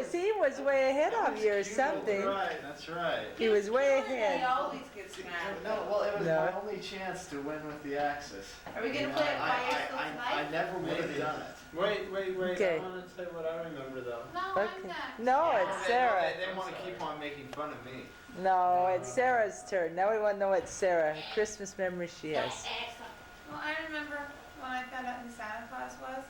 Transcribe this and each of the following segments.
because he was way ahead of you or something. That's right. He was way He ahead. always gets mad. No, well, it was No. my only chance to win with the Axis. Are we gonna play it by yourself tonight? I never would have done it. Wait. Okay. I want to say what I remember though. No, I'm Okay. not. No, it's Sarah. They want to keep on making fun of me. No, it's Sarah's turn. Now we want to know what Sarah, Christmas memory she has. Well, I remember when I found out who Santa Claus was,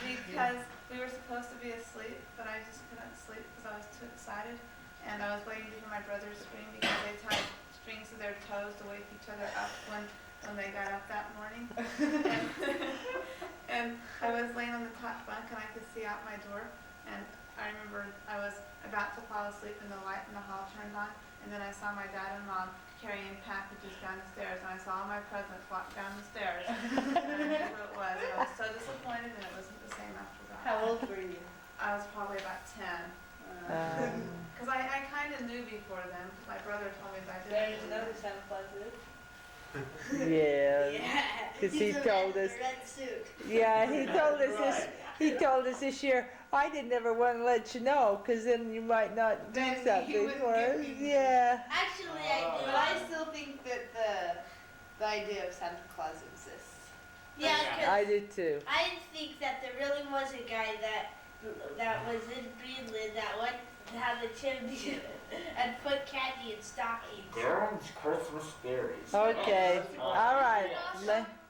because we were supposed to be asleep, but I just couldn't sleep because I was too excited. And I was waiting to hear my brothers scream because they tied strings to their toes to wake each other up when they got up that morning. And I was laying on the top bunk and I could see out my door. And I remember I was about to fall asleep and the light in the hall turned on. And then I saw my dad and mom carrying packages down the stairs. And I saw all my presents walk down the stairs. And I knew who it was. And I was so disappointed and it wasn't the same after that. How old were you? I was probably about 10. Because I kind of knew before then. My brother told me that I Better didn't. to know who Santa Claus is. Yeah. Yeah. 'Cause he told us. Red suit. Yeah, he told us this. He told us this year. I didn't ever want to let you know, 'cause then you might not do Then he something wouldn't for give us. me- Yeah. Actually, I do. But I still think that the idea of Santa Claus exists. Yeah, 'cause I do too. I think that there really was a guy that was in Greenland that went down the chimney and put candy in stockings. Darren's Christmas Berries. Okay. All right.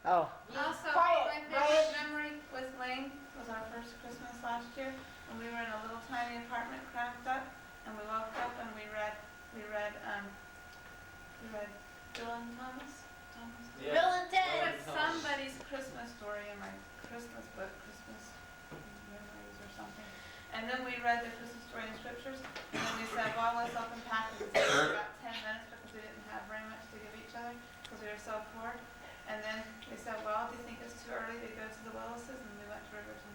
Oh. Also, Quiet, my favorite memory with Lane was our first Christmas last year, when we were in a little tiny apartment cramped up, and we woke up and we read Bill and Thomas. Bill and I Ted. put somebody's Christmas story in my Christmas book, Christmas memories or something. And then we read the Christmas story in scriptures, and then we said, well, let's open packages. It was about 10 minutes because we didn't have very much to give each other because we were so poor. And then we said, well, do you think it's too early to go to the Willises? And we went to Riverton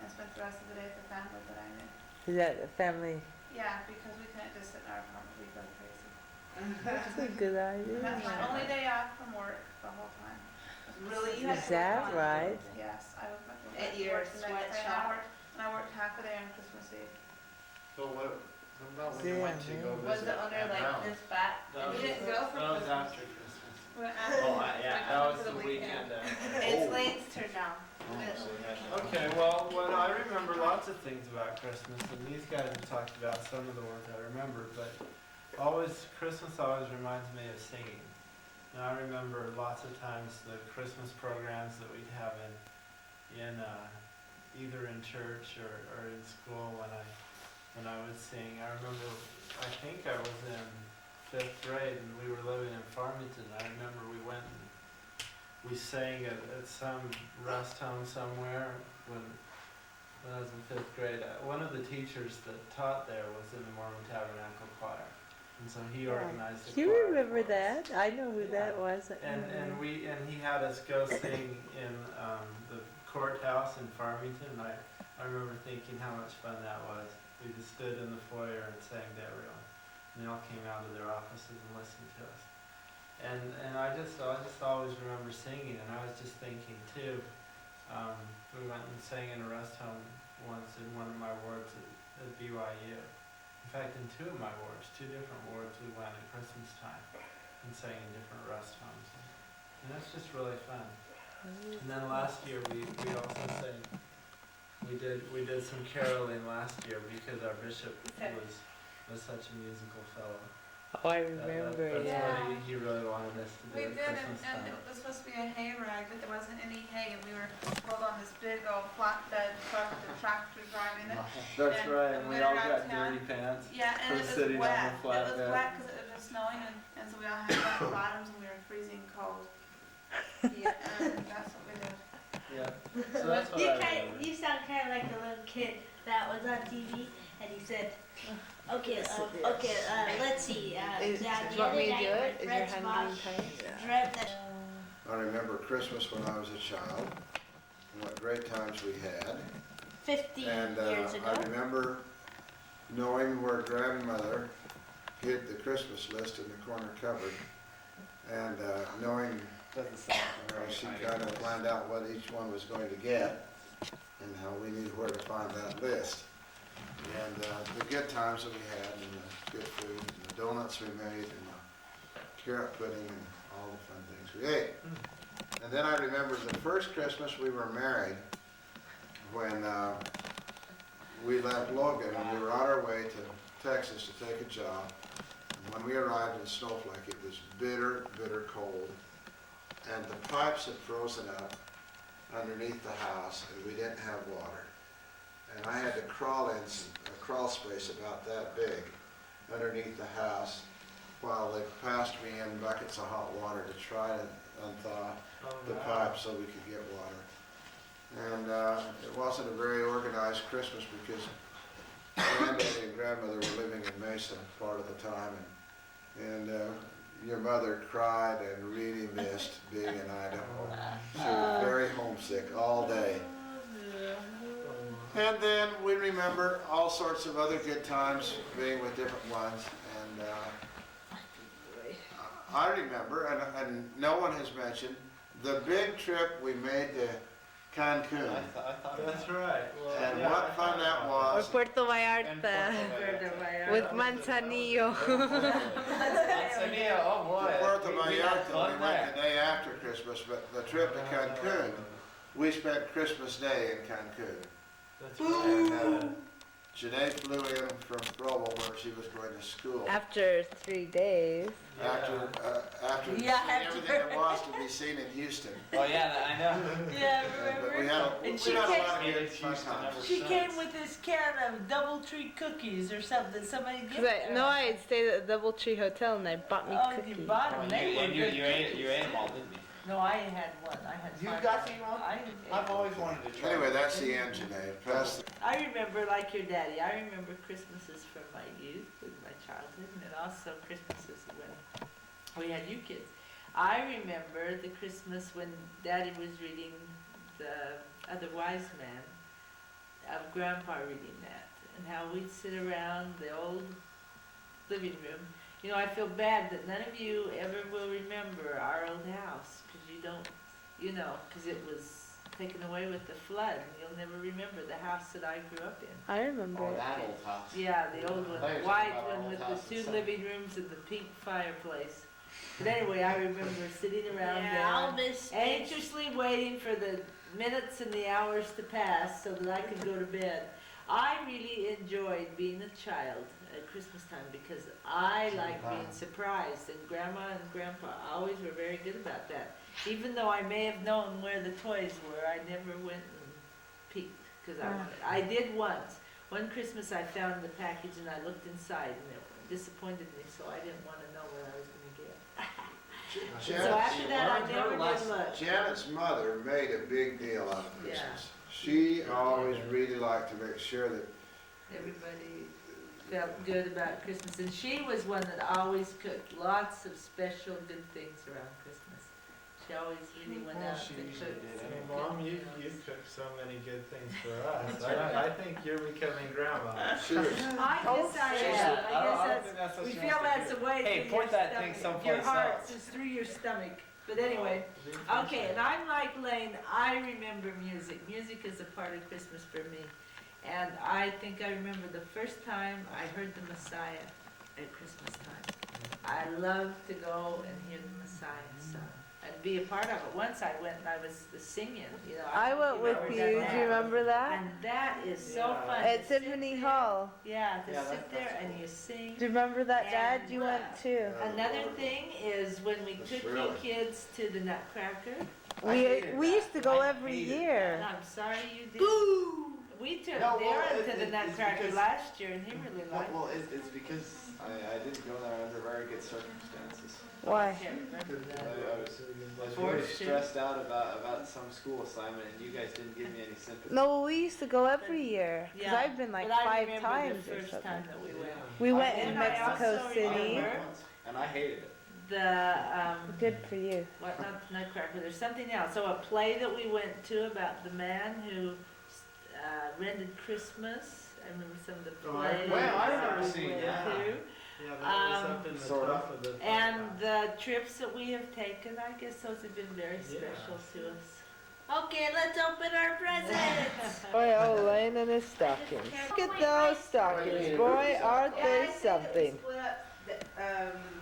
and spent the rest of the day with the family that I knew. Is that a family? Yeah, because we couldn't just sit in our apartment, we'd go crazy. That's a good And that's my idea. only day off from work the whole time. Really? You Is that right? Yes, I was At your sweatshop? And I worked half a day on Christmas Eve. So what about when you went to go Was visit the owner Aunt like Helen? this fat? We didn't go for That was Christmas. after Christmas. We went Oh, after- yeah, we That went was for the weekend after. It's Lane's turn now. Okay, well, I remember lots of things about Christmas, and these guys have talked about some of the ones I remember, but Christmas always reminds me of singing. And I remember lots of times the Christmas programs that we'd have in either in church or in school when I would sing. I remember, I think I was in 5th grade and we were living in Farmington. I remember we went and we sang at some rest home somewhere when I was in 5th grade. One of the teachers that taught there was in the Mormon Tabernacle Choir. And so he organized the Do you choir remember for us. that? I know who that was. And he had us go sing in the courthouse in Farmington. And I remember thinking how much fun that was. We just stood in the foyer and sang to everyone. And they all came out of their offices and listened to us. And I just always remember singing. And I was just thinking too, we went and sang in a rest home once in one of my wards at BYU. In fact, in 2 of my wards, 2 different wards, we went at Christmas time and sang in different rest homes. And that's just really fun. And then last year we also sang. We did some caroling last year because our bishop was such a musical fellow. Oh, I remember. That's Yeah. what he really wanted us to do We at did, Christmas and time. it was supposed to be a hay ride, but there wasn't any hay, and we were pulled on this big old flatbed truck with the tractor driving it. That's and- right, and and we we all went got around town. dirty pants. Yeah, and for it was sitting on the wet. It was flatbed. wet because it was snowing, and so we all had wet bottoms, and we were freezing cold. Yeah. And that's what we did. Yeah, so that's what I remember. You sound kind of like the little kid that was on TV, and he said, "Okay, let's see. Do The you want other me to night do when it? Is your Fred's hand mom being tight? dreamt that I remember Christmas when I was a child, and what great times we had. 50 And years I ago." remember knowing where grandmother hid the Christmas list in the corner cupboard, and knowing Doesn't sound how she right. kind of planned out what each one was going to get, and how we knew where to find that list. And the good times that we had, and the good food, and the donuts we made, and the carrot pudding, and all the fun things we ate. And then I remember the first Christmas we were married, when we left Logan, and we were on our way to Texas to take a job. And when we arrived in Snowflake, it was bitter, bitter cold, and the pipes had frozen up underneath the house, and we didn't have water. And I had to crawl in a crawl space about that big underneath the house while they passed me in buckets of hot water to try to unthaw the pipe so we could get water. And it wasn't a very organized Christmas because granddaddy and grandmother were living in Mesa part of the time, and your mother cried and really missed being in Idaho. She was very homesick all day. And then we remember all sorts of other good times being with different ones. And I remember, and no one has mentioned, the big trip we made to Cancun. I thought That's right. Well, And yeah, what fun that Or was. Puerto Vallarta with Manzanillo. Manzanillo, oh boy. Puerto We had Vallarta, fun we went there. the day after Christmas, but the trip to Cancun, we spent Christmas Day in Cancun. That's right. Janae flew in from Provo where she was going to school. After 3 days. After seeing everything there was to be seen in Houston. Oh yeah, I know. Yeah, But we had And we she had a came- lot of good Houston fun times. ever She since. came with this can of DoubleTree cookies or something somebody gave her. No, I had stayed at the Doubletree Hotel and they bought me Oh, cookies. you bought Oh, them. you, They were and you, good you ate cookies. them all, didn't you? No, I had one. I had You 5 got of them. me one? I ate I've always wanted to try. Anyway, that's the end, Janae. Pass the I remember, like your daddy, I remember Christmases from my youth and my childhood, and also Christmases when we had you kids. I remember the Christmas when Daddy was reading the Other Wise Man, of Grandpa reading that, and how we'd sit around the old living room. You know, I feel bad that none of you ever will remember our old house, because you don't, you know, because it was taken away with the flood, and you'll never remember the house that I grew up in. I remember Oh, it. that old house. Yeah, the old one, I thought you the were white talking about our one with old the house two itself. living rooms and the pink fireplace. But anyway, I remember sitting around Yeah, I'll there, miss space. anxiously waiting for the minutes and the hours to pass so that I could go to bed. I really enjoyed being a child at Christmas time because I like being surprised, and Grandma and Grandpa always were very good about that. Even though I may have known where the toys were, I never went and peeked, because I did once. One Christmas I found the package and I looked inside and it disappointed me, so I didn't want to know what I was going to get. So after that, I never did look. Janet's mother made a big deal out of Christmas. She always really liked to make sure that Everybody felt good about Christmas, and she was one that always cooked lots of special good things around Christmas. She always really went out she to usually cook. did some anyway. good, Mom, you you know, cooked so many good things for us. I think you're becoming grandma. she was, I guess I am. I guess that's, we feel that's a way Hey, through point your that thing stomach. Your someplace heart else. is through your stomach. But anyway, okay, and I'm like Lane, I remember music. Music is a part of Christmas for me. And I think I remember the first time I heard the Messiah at Christmas time. I love to go and hear the Messiah sung and be a part of it. Once I went and I was singing, you know. I don't went know if with you've you. ever Do done you that. remember that? And that is so Yeah. fun. At to sit Symphony there. Hall. Yeah, to Yeah, sit there that's and cool. you sing. Do you remember that, Dad? And You went too. Another thing is when we That's took you really- kids to the Nutcracker. We used to go every And year. I'm sorry you did. We took No, well, Darren to the it's Nutcracker because- last year and he really liked it. Well, it's because I didn't go there under very good circumstances. I Why? can't remember I that. was really stressed out about some school assignment, and you guys didn't give me any sympathy. No, we used to go every year. Cause Yeah, I've been like but I 5 remember times the or first something. time that we went. We went And in I Mexico also City. remember And I hated it. The, Good for you. what, not Nutcracker, there's something else. So a play that we went to about the man who rented Christmas. I remember some of the Oh, I plays. remember. Well, I that remember we seeing went that. to. Yeah, that was up in the Sort of. top of the. And the trips that we have taken, I guess those have been very Yeah. special to us. Okay, let's open our presents. Boy, old Lane and his stockings. Look at those stockings, boy, aren't they something? Split up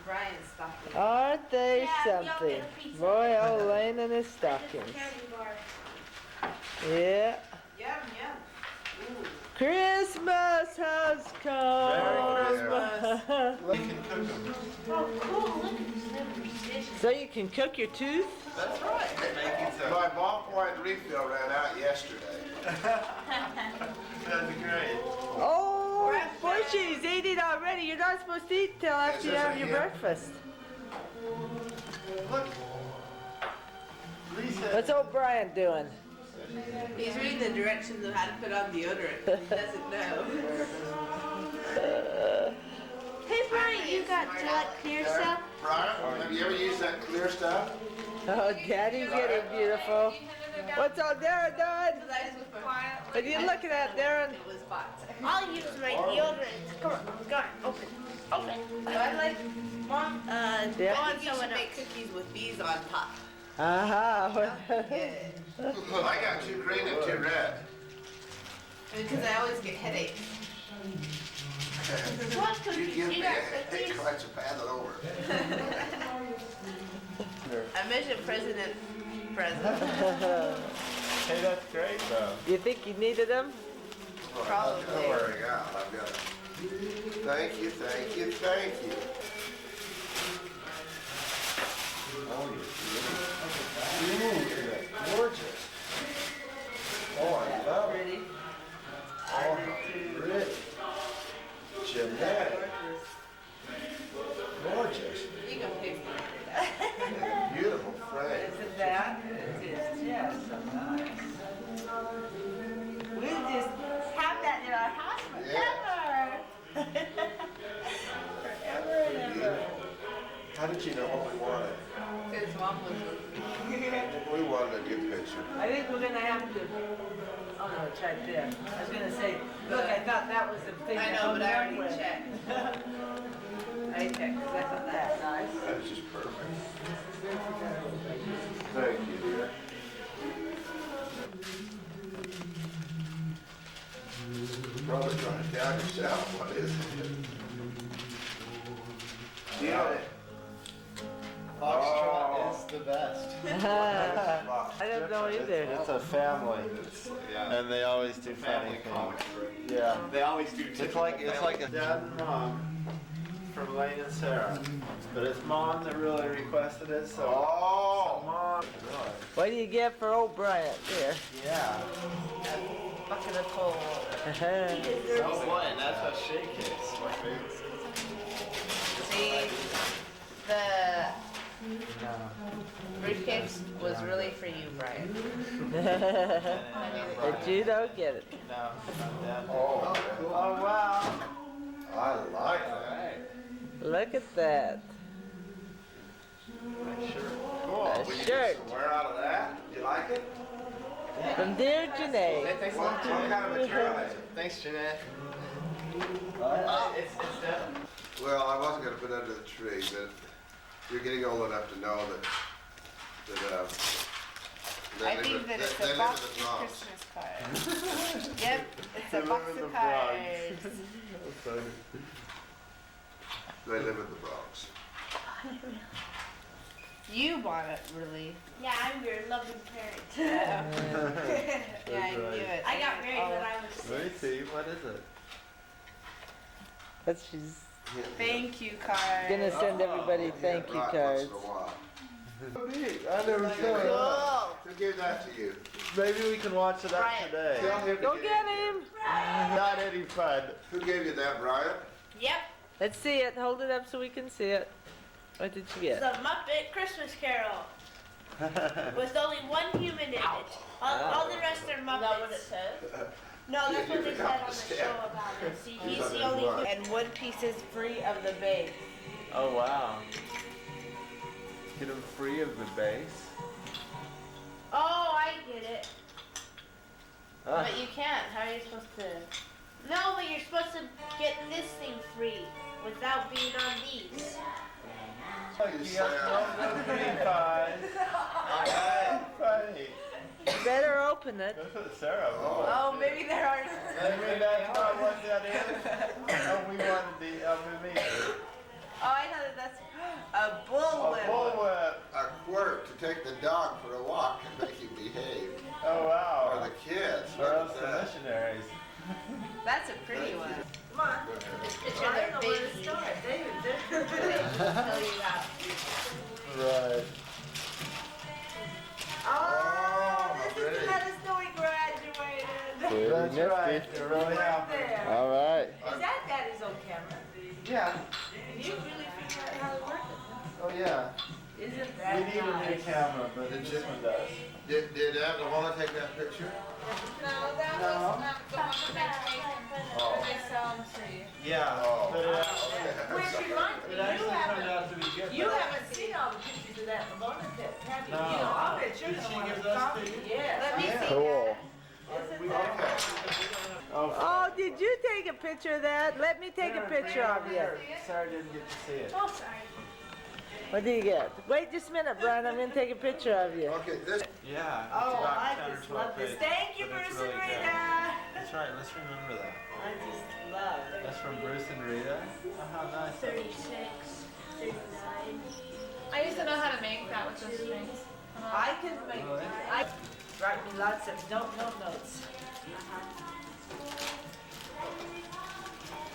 Brian's stocking. Aren't they Yeah, we all get something? a piece of Boy, old Lane and his Just a stockings. candy bar. Yeah. Yum, yum. Ooh. Christmas has come. You can cook them. Oh, cool, look at these little precision. So you can cook your tooth? That's right. Making some. My ballpoint refill ran out yesterday. That's great. Oh, Bushy's eating already. You're not supposed to eat till after you this have a your him? breakfast. Look. Lisa. What's old Brian doing? He's reading the directions of how to put on deodorant. He doesn't know. Hey, Brian, you got Gillette Clear stuff? Brian, have you ever used that clear stuff? Oh, Daddy's getting beautiful. What's old Darren doing? What are you looking at, Darren? It was hot. I'll use my deodorant. Come on, open. Open. I like, Mom, Yeah. I think you should make cookies with these on top. Aha. Good. I got 2 green and 2 red. Because I always get headaches. What You cookies? give me You a got headache, cookies? let's pass it over. I mentioned President. Hey, that's great though. You think you needed them? Probably. Don't worry, I've got it. Thank you, thank you, thank you. Gorgeous. Oh, I love it. Pretty. Oh, pretty. Jeanette, gorgeous. You can pick And a beautiful frame. Isn't that? It is just so nice. We'll just have that in our house forever. Forever and ever. How did you know what we wanted? His mom was with me. We wanted a good picture. I think we're gonna have to, oh no, it's right there. I was gonna say, look, I thought that was the thing. I to know, hold but I up already with. checked. I checked, 'cause I thought that nice. That was just perfect. Thank you, dear. Probably trying to count yourself, what is it? Yeah. Foxtrot is the best. I don't know either. It's a family, Yeah. and they always do funny Family comic things. strip. Yeah. They always do. It's like a dad and mom from Lane and Sarah, but it's mom that really requested it. So, Oh, mom, What do you get for old Bryant there? yeah. Bucket of coal. Oh boy, and that's what shake is. My favorite. See, the briefcase was really for you, Brian. But you don't get it. No, not that. oh, Oh wow. I like that. Alright. Look at that. Cool. A Will you shirt. get some wear out of that? You like it? From dear Janae. Thanks a What lot, kind of Jeanette. material is it? Thanks, Jeanette. It's definitely. Well, I wasn't gonna put it under the tree, but you're getting old enough to know that, I think that it's they a live box in of the Bronx. Christmas cards. Yep, it's They a live box in the of Bronx. cards. They live in the Bronx. You want it, really. Yeah, I'm your loving parent. Yeah, I knew it. I got married Oh. when I was Let me 6. see. What is it? But she's Thank you card. gonna send everybody thank you Right, cards. once in a while. I never saw it. Cool. Who gave that to you? Maybe we can watch it up Brian. today. Tell him to Go get get it. him! Not any fun. Who gave you that, Brian? Yep, Let's see it. Hold it up so we can see it. What did you it's get? a Muppet Christmas Carol with only one human in it. All the rest are Is that what it Muppets. says? No, that's You what they forgot said to on the stamp. show about it. See, he's thought the it only was. human. And one piece is free of the base. Oh wow. Get them free of the base. Oh, I get it. Ah. But you can't. How are you supposed to? No, but you're supposed to get this thing free without being on these. You got one of those green pies. Alright, funny. better open it. Sarah. Oh, maybe there are. Maybe that's not what that is. Oh, we wanted the me. Oh, I know that's a bullwhip. Bullwhip. A quirt to take the dog for a walk and make him behave. Oh, wow. Or the kids. Or Look else at the that. missionaries. That's a pretty one. Come on. Picture of their baby. Tell you that. Right. Oh, this is pretty. to let us know we graduated. That's right. You're really happy. There. All right. Is that Daddy's old camera? Yeah. And you really figure out how to work it? Oh, yeah. Isn't We that need a new nice? camera, but this one does. Did Evelyn take that picture? No, that was, the one that they make Oh. they sell them to you. Yeah. Oh. But it, Which reminds me, it actually turned out to be good. you haven't seen all the pictures of that Ramona pit, have you? No. You know, I bet you're Did gonna she want give to those talk to to you? Yes. Let me Yeah. see Cool. Isn't We that Oh, Oh, did you take a picture of that? Let me take a picture of you. Sarah didn't get to see it. Oh, sorry. What do you get? Wait just a minute, Brian. I'm gonna take a picture of you. Okay, this, Yeah. it's Oh, about I 10 or just 12 love this. pages, Thank you, but it's Bruce and really good. Rita. That's right. Let's remember that. I just love it. That's from Bruce and Rita. Oh, how nice. 36, 39. I used to know how to make that with the strings. I can make, Really? I write me lots of notes.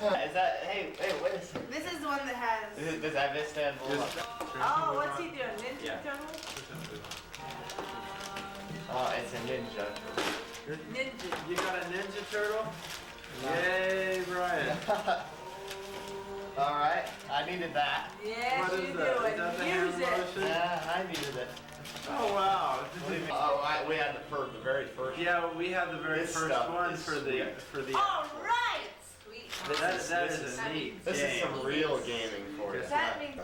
Is that, hey, what is it? This is the one that has. Does that Istanbul? Oh, what's he doing? Ninja Yeah. Turtle? Oh, it's a ninja. Ninja. You got a Ninja Turtle? Yay, Brian. All right, I needed that. Yes, What you is do that? Is it. that the Use hand it. lotion? Yeah, I needed it. Oh, wow. Oh, we had the very first. Yeah, we had the very This first stuff one is for the. All right. Sweet. That This is a neat This is game. some real gaming for you. Yes. That means.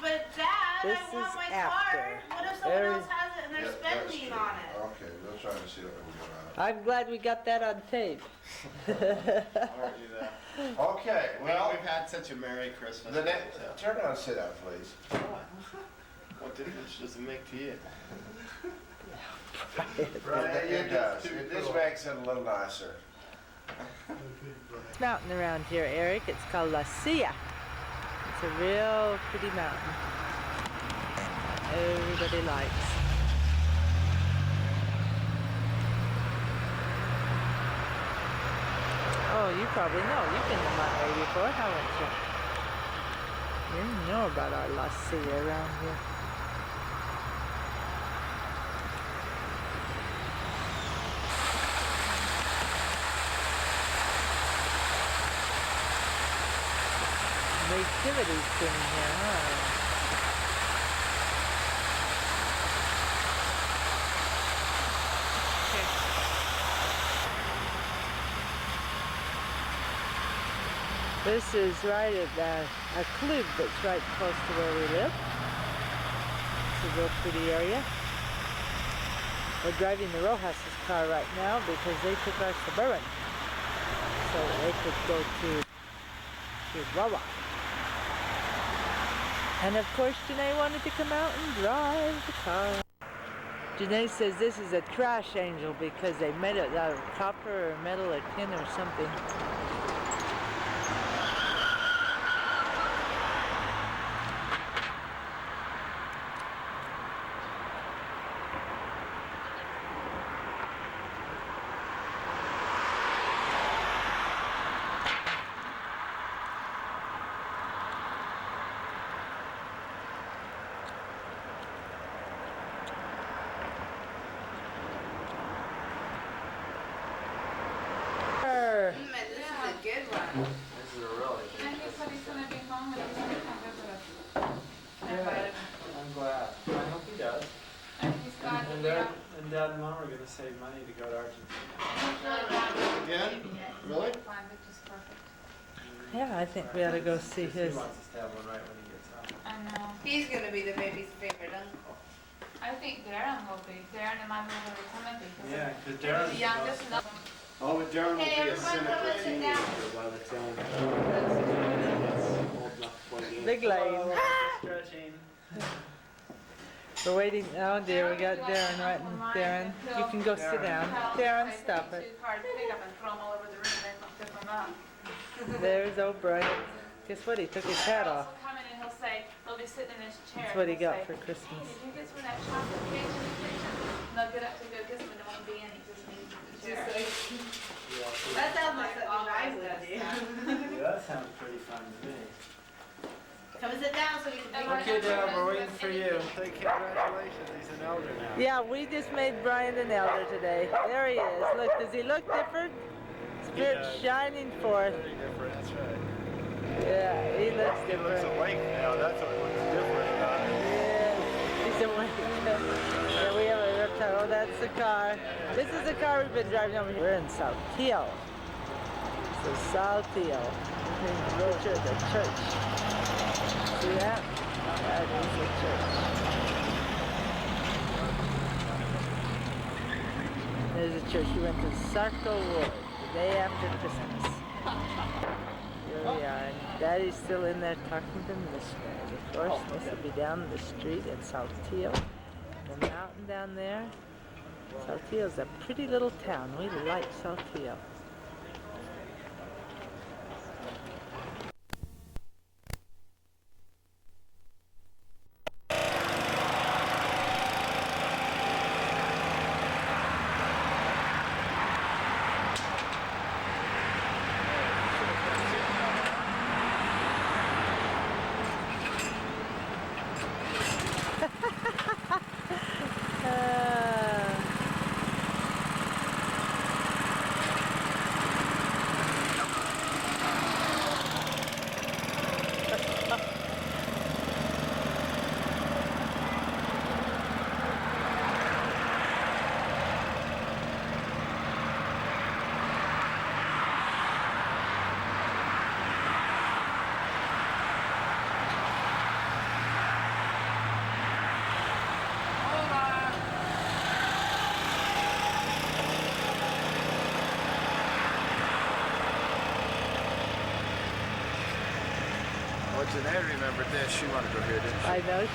But Dad, This I want is my after. card. What if someone Very- else has it and they're spending on it? Okay, we'll try to see what we can do I'm glad we got that on tape. I won't do that. Okay, well, We've had such a Merry Christmas. the next, turn around and sit down, please. What difference does it make to you? Brian, It you're does, just too it just cool. makes it a little nicer. Mountain around here, Eric. It's called La Silla. It's a real pretty mountain. Everybody likes. Oh, you probably know. You've been to Monterrey before, haven't you? You know about our La Silla around here. Nativity scene here, huh? This is right at a club that's right close to where we live. It's a real pretty area. We're driving the Rojas's car right now because they took our Suburban so that they could go to Chihuahua. And of course, Janae wanted to come out and drive the car. Janae says this is a trash angel because they made it out of copper or metal or tin or something. This is a good one. This is a really And he said he's gonna be home and he's gonna come visit us. I'm glad. I hope he does. And he's glad to And be Dad, out. and Dad and Mom are gonna save money to go to Argentina. Again? Really? Planned it just perfect. Yeah, I think we ought to go see He his. wants us to have one right when he gets home. I know. He's gonna be the baby's favorite uncle. I think Darren will be. Darren and my brother will come in because Yeah, because they're Darren's the the youngest. most- And Oh, but Darren will Hey, be a everyone, come cynical and sit down. teenager by the time he's old enough to play games. Big lane. Stretching. We're waiting. Oh dear, we got Darren right. Darren, you can go sit down. Darren, stop it. Too hard to pick up and throw them all over the room, then they'll pick them up. There's O'Brien. Guess what? He took his hat Charles off. will come in and he'll say, he'll be sitting in his chair. That's what he and he'll got say, for Christmas. Hey, did you get some of that chocolate cake in the kitchen? And they'll get up to go get some and there won't be any, just me in the chair. That sounds like something I would do. Yeah, that sounds pretty fun to me. Come and sit down so we can drink. Okay, Dad, we're waiting for you. Say congratulations, he's an elder now. Yeah, we just made Brian an elder today. There he is. Look, does he look different? Spirit does. shining forth. Very different, that's right. Yeah, he looks He looks different. awake now, that's what looks different about it. Yeah, he's awake. Yeah, we have a reptile. Oh, that's the car. This is the car we've been driving over here. We're in Saltillo. So Saltillo. Picture of the church. See that? That is the church. There's a church. We went to Sarko Ward the day after Christmas. Here we are. And Daddy's still in there talking to the missionaries. Of course, this will be down the street in Saltillo. The mountain down there. Saltillo's a pretty little town. We like Saltillo. Well, Jeanette remembered this. She wanted to go here, didn't she? I know.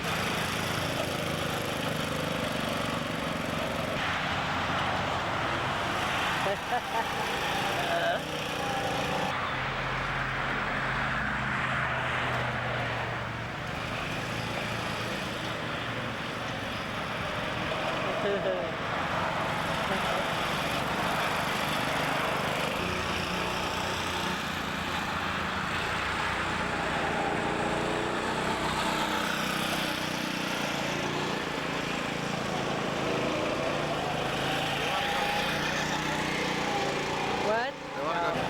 What? They want to go.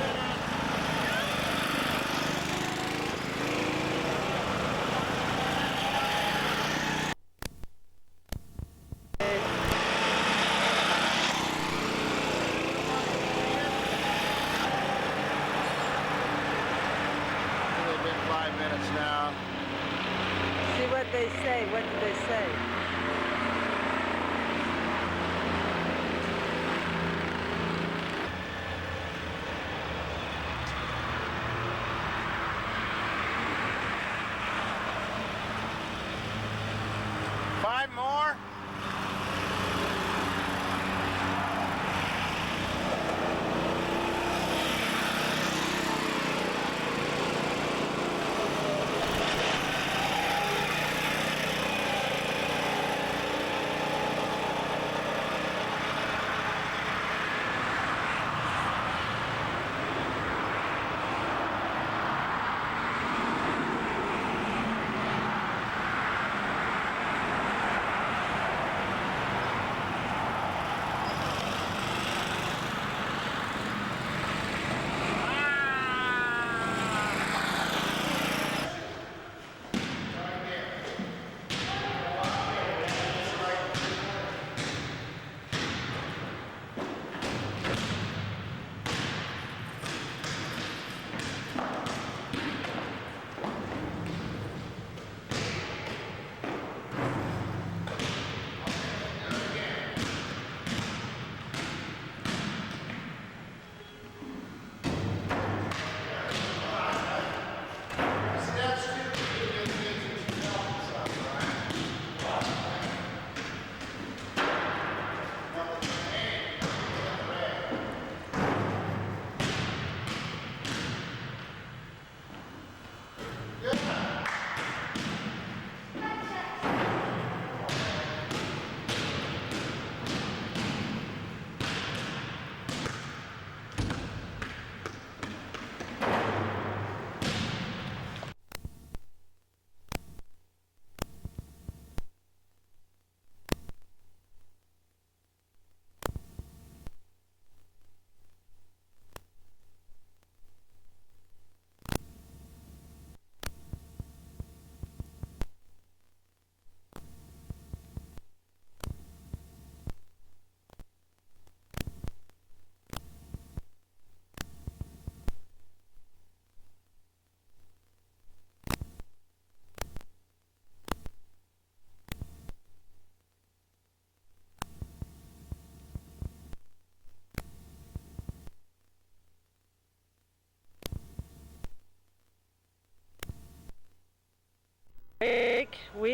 It's been 5 minutes now. See what they say. What do they say? Five more?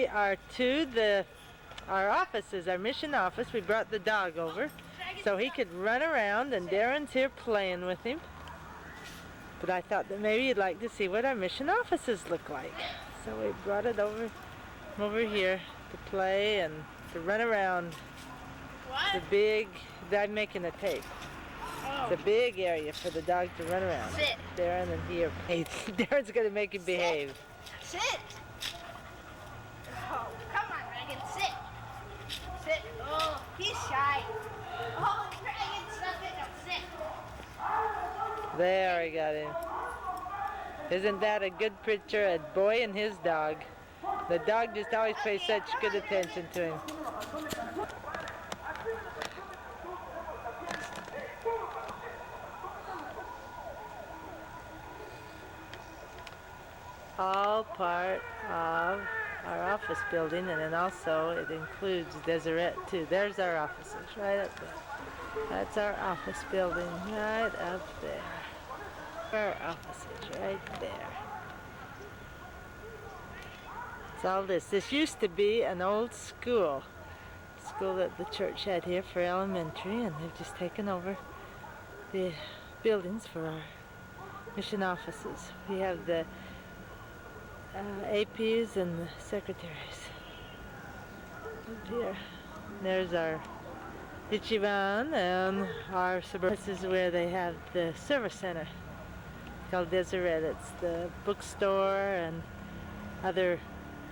are to our offices, our mission office. We brought the dog over so he could run around, and Darren's here playing with him. But I thought that maybe you'd like to see what our mission offices look like. So we brought it over here to play and to run around. The big, I'm making a tape. It's a big area for the dog to run around. Sit. Darren and he are Darren's gonna make him behave. Sit. Oh, come on, Dragon, sit. Sit. Oh, he's shy. Oh, Dragon, stop it. Sit. There, I got him. Isn't that a good picture? A boy and his dog. The dog just always pays such good attention to him. All part of our office building, and then also it includes Deseret too. There's our offices right up there. That's our office building right up there. Our offices right there. It's all this. This used to be an old school that the church had here for elementary, and they've just taken over the buildings for our mission offices. We have the APs and the secretaries up here. There's our Ichiban and our suburban. This is where they have the service center called Deseret. It's the bookstore and other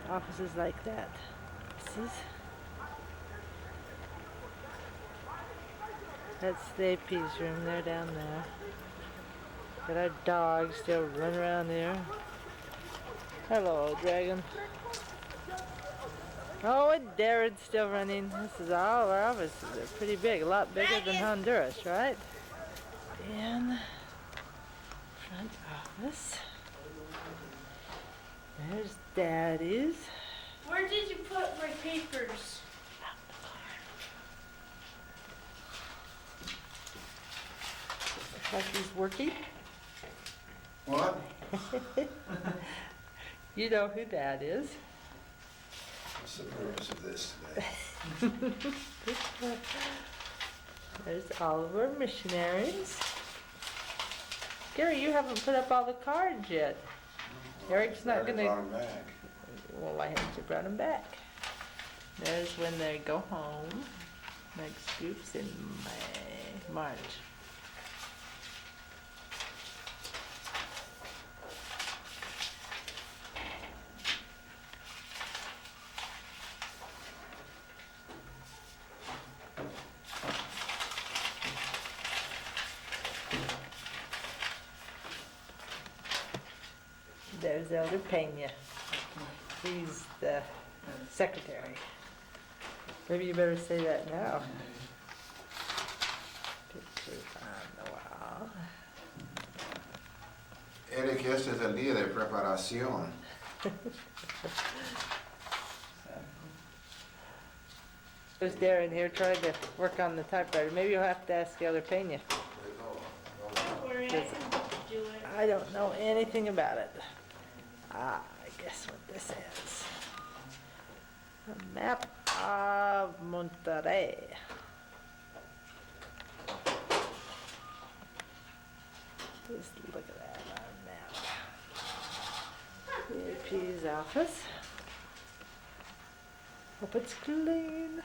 offices like that. That's the AP's room. They're down there. Got our dog still running around here. Hello, Dragon. Oh, and Darren's still running. This is all our offices. They're pretty big, a lot bigger than Honduras, right? And front office. There's Daddy's. Where did you put my papers? Looks like he's working. What? You know who that is. What's the purpose of this today? There's all of our missionaries. Gary, you haven't put up all the cards yet. Eric's not gonna. Brought 'em back. Well, I haven't brought them back. There's when they go home. Next group's in March. There's Elder Pena. He's the secretary. Maybe you better say that now. Pictures on the wall. Eric, este es el día de preparación. There's Darren here trying to work on the typewriter. Maybe you'll have to ask Elder Pena. Or I can do it. I don't know anything about it. I guess what this is. A map of Monterrey. Just look at that, our map. The AP's office. Hope it's clean.